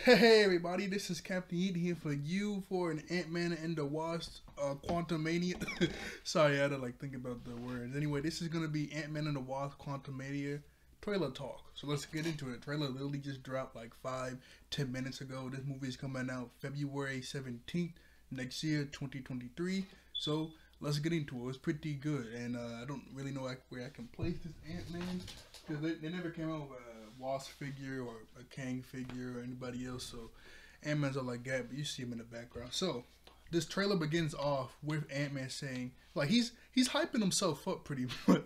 Hey everybody, this is Captain Yeet here for you for an Ant-Man and the Wasp Quantumania. Sorry, I had to think about the words. Anyway, this is gonna be Ant-Man and the Wasp Quantumania trailer talk. So let's get into it. Trailer literally just dropped like 5-10 minutes ago. This movie is coming out February 17th next year, 2023. So let's get into it. It's pretty good, and I don't really know where I can place this Ant-Man because they never came out with Wasp figure or a Kang figure or anybody else, so Ant-Man's all like that, but you see him in the background. So this trailer begins off with Ant-Man saying, like, he's hyping himself up pretty much.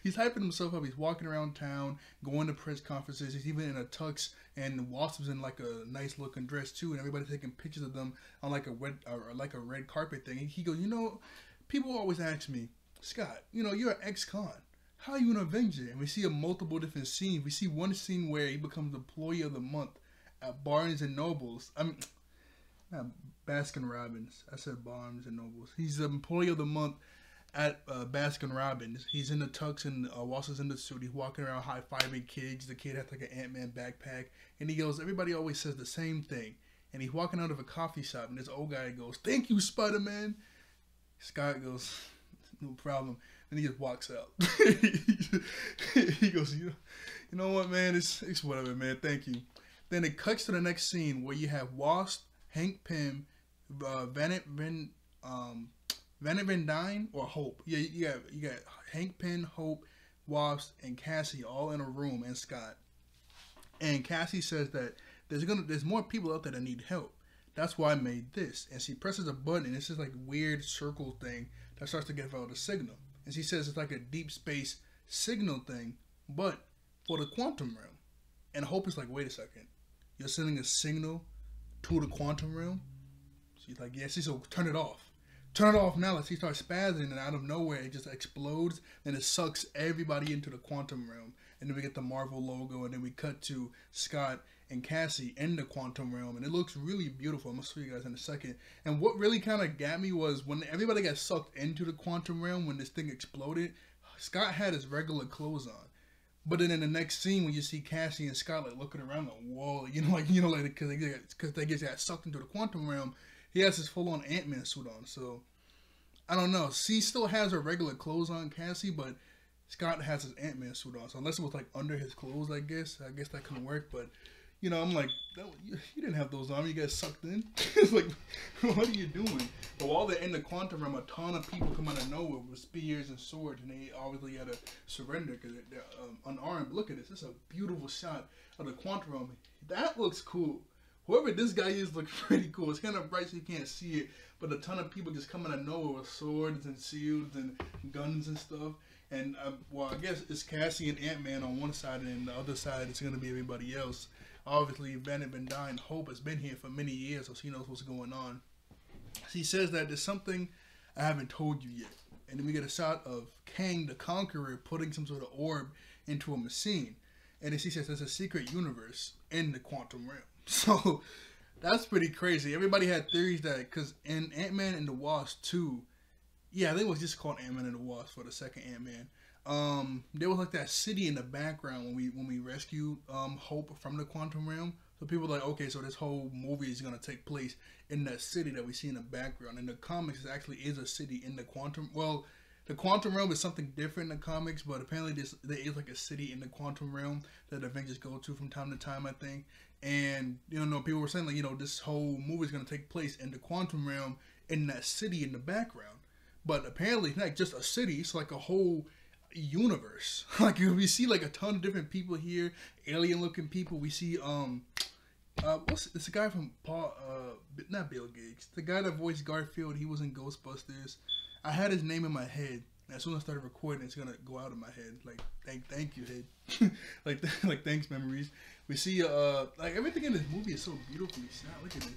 He's hyping himself up. He's walking around town, going to press conferences. He's even in a tux, and Wasp is in like a nice looking dress too, and everybody's taking pictures of them on like a red carpet thing. And he goes, people always ask me, Scott, you're an ex-con. How are you an Avenger? And we see multiple different scenes. We see one scene where he becomes Employee of the Month at Barnes and Nobles. Not Baskin Robbins. I said Barnes and Nobles. He's the Employee of the Month at Baskin Robbins. He's in the tux and Wasp is in the suit. He's walking around high-fiving kids. The kid has like an Ant-Man backpack. And he goes, everybody always says the same thing. And he's walking out of a coffee shop and this old guy goes, "Thank you, Spider-Man." Scott goes, "No problem." And he just walks out. He goes, you know what, man? It's whatever, man. Thank you. Then it cuts to the next scene where you have Wasp, Hank Pym, Van Dyne or Hope. Yeah, you got Hank Pym, Hope, Wasp, and Cassie all in a room, and Scott. And Cassie says that there's more people out there that need help. That's why I made this. And she presses a button, and it's this like weird circle thing that starts to give out a signal. And she says it's like a deep space signal thing, but for the quantum realm. And Hope is like, wait a second, you're sending a signal to the quantum realm? She's like, yeah. So turn it off. Turn it off now. Like, she starts spazzing, and out of nowhere it just explodes, and it sucks everybody into the quantum realm. And then we get the Marvel logo, and then we cut to Scott and Cassie in the quantum realm, and it looks really beautiful. I'm gonna show you guys in a second. And what really kind of got me was when everybody got sucked into the quantum realm when this thing exploded. Scott had his regular clothes on, but then in the next scene when you see Cassie and Scott like looking around the wall, because they just got sucked into the quantum realm, he has his full-on Ant-Man suit on. So I don't know. She still has her regular clothes on, Cassie, but Scott has his Ant-Man suit on. So unless it was like under his clothes, I guess that couldn't work. But I'm like, you didn't have those on. You got sucked in. It's like, what are you doing? But while they're in the quantum realm, a ton of people come out of nowhere with spears and swords, and they obviously had to surrender because they're unarmed. Look at this. This is a beautiful shot of the quantum realm. That looks cool. Whoever this guy is looks pretty cool. It's kind of bright so you can't see it, but a ton of people just come out of nowhere with swords and shields and guns and stuff. And, I guess it's Cassie and Ant-Man on one side, and the other side it's going to be everybody else. Obviously, Van Dyne, Hope, has been here for many years, so she knows what's going on. She says that there's something I haven't told you yet. And then we get a shot of Kang the Conqueror putting some sort of orb into a machine. And then she says there's a secret universe in the quantum realm. So that's pretty crazy. Everybody had theories that, because in Ant-Man and the Wasp 2, yeah, I think it was just called Ant-Man and the Wasp for the second Ant-Man. There was like that city in the background when we rescued Hope from the quantum realm. So people were like, okay, so this whole movie is gonna take place in that city that we see in the background. In the comics, it actually is a city in the quantum. Well, the quantum realm is something different in the comics, but apparently there is like a city in the quantum realm that Avengers go to from time to time, I think. And people were saying like, this whole movie is gonna take place in the quantum realm in that city in the background. But apparently it's not just a city; it's like a whole universe. Like we see like a ton of different people here, alien-looking people. We see it's the guy from not Bill Gates, the guy that voiced Garfield. He was in Ghostbusters. I had his name in my head. As soon as I started recording, it's gonna go out of my head. Like thank you, head. like thanks, memories. We see like everything in this movie is so beautifully shot. Look at this.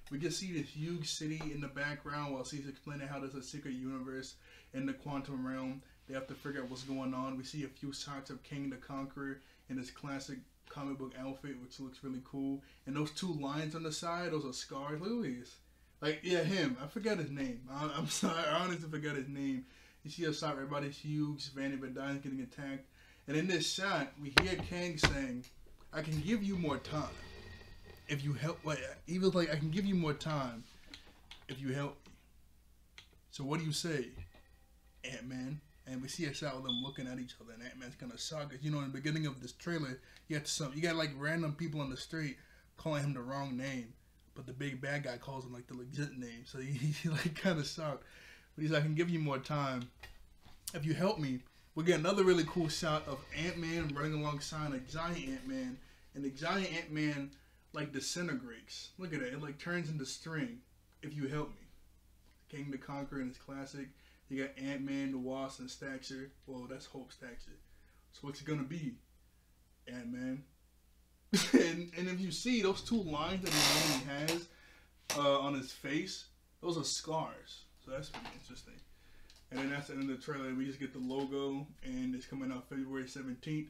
We can see this huge city in the background while she's explaining how there's a secret universe in the quantum realm. They have to figure out what's going on. We see a few shots of Kang the Conqueror in his classic comic book outfit, which looks really cool. And those two lines on the side, those are scars. Look at this. Like, yeah, him. I forgot his name. I'm sorry. I honestly forgot his name. You see a shot where everybody's huge. Van Dyne getting attacked. And in this shot, we hear Kang saying, I can give you more time. if you help, like, he was like, I can give you more time if you help me. So what do you say, Ant-Man? And we see a shot of them looking at each other, and Ant-Man's kind of shocked. Cause, you know, in the beginning of this trailer, you got like random people on the street calling him the wrong name, but the big bad guy calls him like the legit name. So he's like kind of shocked. But he's like, I can give you more time if you help me. We get another really cool shot of Ant-Man running alongside a giant Ant-Man, and the giant Ant-Man like disintegrates. Look at it. It like turns into string. If you help me. King the Conqueror in his classic. You got Ant-Man, the Wasp, and Stature. Well, that's Hope Stature. So what's it gonna be? Ant-Man. and if you see those two lines that he normally has on his face, those are scars. So that's pretty interesting. And then that's the end of the trailer. We just get the logo, and it's coming out February 17th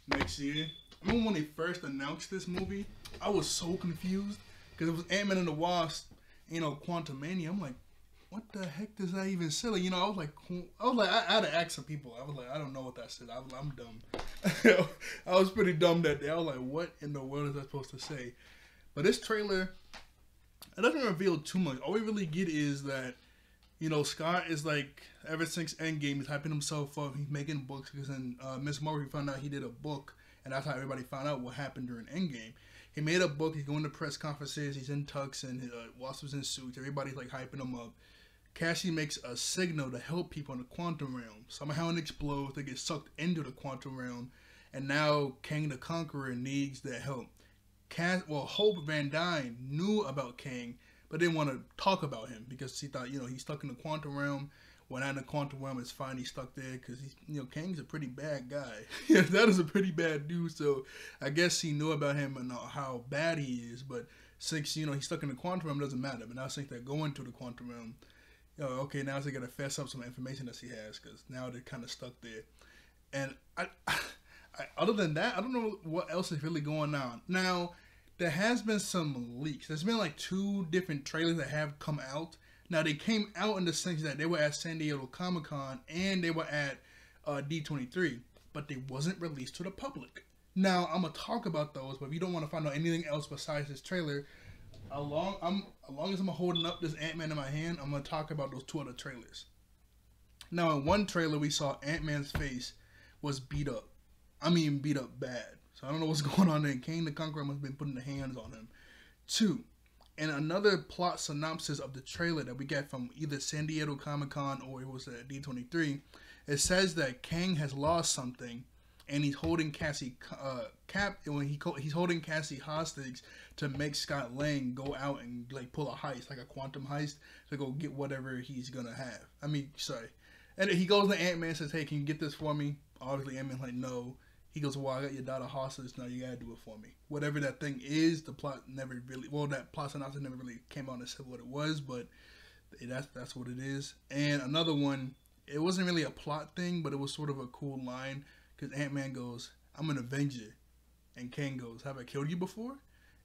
next year. I remember when they first announced this movie, I was so confused because it was Ant-Man and the Wasp, you know, Quantumania. I'm like, what the heck does that even say? Like, you know, I was like, I had to ask some people. I was like, I don't know what that said. I'm dumb. I was pretty dumb that day. I was like, what in the world is that supposed to say? But this trailer, it doesn't reveal too much. All we really get is that, you know, Scott is like, ever since Endgame, he's hyping himself up. He's making books because in Miss Marvel, we found out he did a book, and that's how everybody found out what happened during Endgame. He made a book. He's going to press conferences. He's in tux, and Wasp was in suits. Everybody's like hyping him up. Cassie makes a signal to help people in the quantum realm. Somehow it explodes. They get sucked into the quantum realm, and now Kang the Conqueror needs that help. Hope Van Dyne knew about Kang, but didn't want to talk about him because she thought, you know, he's stuck in the quantum realm. When out in the quantum realm, it's fine. He's stuck there because he's, you know, Kang's a pretty bad guy. That is a pretty bad dude. So I guess he knew about him and how bad he is. But since, you know, he's stuck in the quantum realm, it doesn't matter. But now since they're going to the quantum realm, okay, now they got to fess up some information that he has because now they're kind of stuck there. And I, other than that, I don't know what else is really going on. Now, there has been some leaks. There's been like 2 different trailers that have come out. Now, they came out in the sense that they were at San Diego Comic-Con and they were at D23, but they wasn't released to the public. Now, I'm going to talk about those, but if you don't want to find out anything else besides this trailer, as long as I'm holding up this Ant-Man in my hand, I'm going to talk about those 2 other trailers. Now, in one trailer, we saw Ant-Man's face was beat up. I mean, beat up bad. So I don't know what's going on there. Kang the Conqueror must have been putting the hands on him. 2. And another plot synopsis of the trailer that we get from either San Diego Comic-Con or it was at D23, it says that Kang has lost something, and he's holding Cassie he's holding Cassie hostage to make Scott Lang go out and like pull a heist, like a quantum heist, to go get whatever he's gonna have. I mean, sorry. And he goes to Ant-Man and says, "Hey, can you get this for me?" Obviously, Ant-Man's like, "No." He goes, "Well, I got your daughter hostage. Now you gotta do it for me." Whatever that thing is, the plot never really. Well, that plot synopsis never really came out and said what it was, but that's what it is. And another one, it wasn't really a plot thing, but it was sort of a cool line because Ant-Man goes, "I'm an Avenger," and Kang goes, "Have I killed you before?"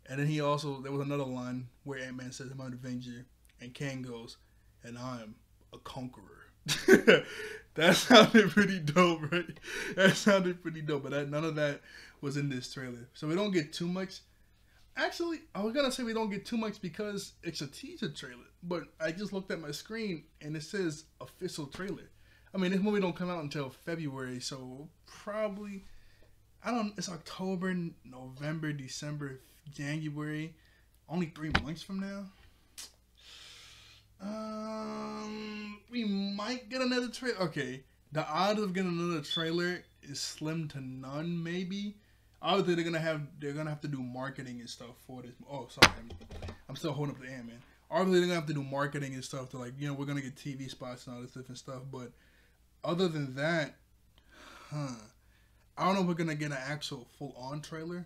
And then there was another line where Ant-Man says, "I'm an Avenger," and Kang goes, "And I'm a conqueror." That sounded pretty dope, right? That sounded pretty dope, but none of that was in this trailer. So we don't get too much. Actually, I was gonna say we don't get too much because it's a teaser trailer, but I just looked at my screen and it says official trailer. I mean, this movie don't come out until February, so probably, it's October, November, December, January, only 3 months from now. We might get another trailer. Okay, the odds of getting another trailer is slim to none. Maybe. Obviously, they're gonna have to do marketing and stuff for this. Oh, sorry, I'm still holding up the Ant-Man. Obviously, they're gonna have to do marketing and stuff to, like, you know, we're gonna get TV spots and all this different stuff. But other than that, I don't know if we're gonna get an actual full-on trailer.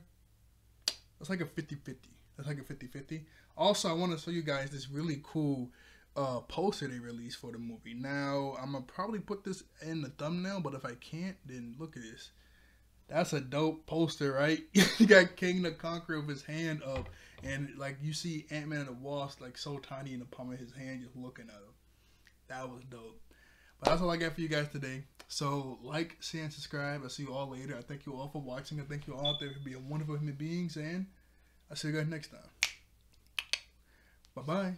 That's like a 50-50. Also, I want to show you guys this really cool poster they released for the movie. Now, I'm gonna probably put this in the thumbnail, but if I can't, then look at this. That's a dope poster, right? You got King the Conqueror with his hand up, and like you see Ant-Man and the Wasp like so tiny in the palm of his hand, just looking at him. That was dope. But that's all I got for you guys today. So like, share, and subscribe. I'll see you all later. I thank you all for watching. I thank you all out there for being wonderful human beings, and I'll see you guys next time. Bye bye.